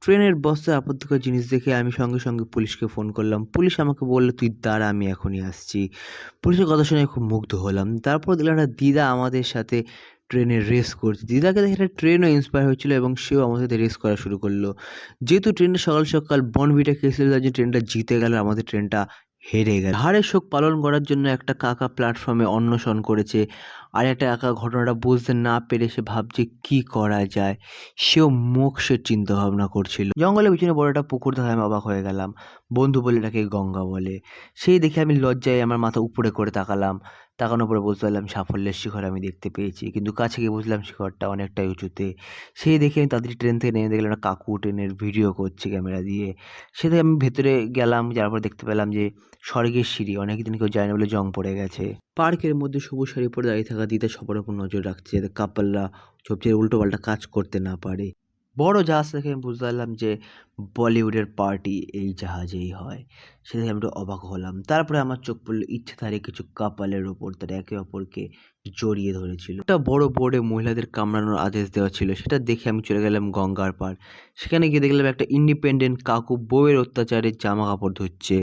ট্রেনের বস্তায় আপত্তিকর জিনিস দেখে আমি সঙ্গে সঙ্গে পুলিশকে ফোন করলাম। পুলিশ আমাকে বলল, "তুই দাঁড়া, আমি এখনই আসছি।" পুলিশের কথা শুনে খুব মুগ্ধ হলাম। তারপর দেখলাম একটা দিদা আমাদের সাথে ট্রেনে রেস করছে। দিদাকে দেখে একটা ট্রেনও ইন্সপায়ার হয়েছিল এবং সেও আমার সাথে রেস করা শুরু করলো। যেহেতু ট্রেনটা সকাল সকাল বর্নভিটা খেয়েছিল, তার জন্য ট্রেনটা জিতে গেল, আমাদের ট্রেনটা হেরে গেল। হারের শোক পালন করার জন্য একটা কাকা প্ল্যাটফর্মে অন্বেষণ করেছে। আর একটা কাকা ঘটনাটা বুঝতে না পেরে সে ভাবছে কি করা যায়। সেও মোক্ষের চিন্তাভাবনা করছিল। জঙ্গলের পিছনে বড় একটা পুকুর দেখে আমি অবাক হয়ে গেলাম। বন্ধু বলে এটাকে গঙ্গা বলে। সেই দেখে আমি লজ্জায় আমার মাথা উপরে করে তাকালাম। তাকানোর পরে বুঝতে পারলাম সাফল্যের শিখর আমি দেখতে পেয়েছি। কিন্তু কাছে গিয়ে বুঝলাম শিখরটা অনেকটাই উঁচুতে। সেই দেখে আমি তাড়াতাড়ি ট্রেন থেকে নেমে দেখলাম একটা কাকু ট্রেনের ভিডিও করছে ক্যামেরা দিয়ে। সে দেখে আমি ভেতরে গেলাম, যাওয়ার পর দেখতে পেলাম যে স্বর্গের সিঁড়ি অনেকদিন কেউ যায় না বলে জং পড়ে গেছে। পার্কের মধ্যে সবুজ শাড়ি পরে দাঁড়িয়ে থাকা দিদা সবার উপর নজর রাখছে যাতে কাপলরা সবচেয়ে উল্টোপাল্টা কাজ করতে না পারে। বড় জাহাজ দেখে আমি বুঝতে পারলাম যে বলিউডের পার্টি এই জাহাজেই হয়। সে দেখে আমি একটু অবাক হলাম। তারপরে আমার চোখ পড়লো ইচ্ছেধারী কিছু কাপলের ওপর, তারা একে অপরকে জড়িয়ে ধরেছিল। একটা বড় বোর্ডে মহিলাদের কামড়ানোর আদেশ দেওয়া ছিল, সেটা দেখে আমি চলে গেলাম গঙ্গার পাড়। সেখানে গিয়ে দেখলাম একটা ইন্ডিপেন্ডেন্ট কাকু বউয়ের অত্যাচারে জামা কাপড় ধুচ্ছে।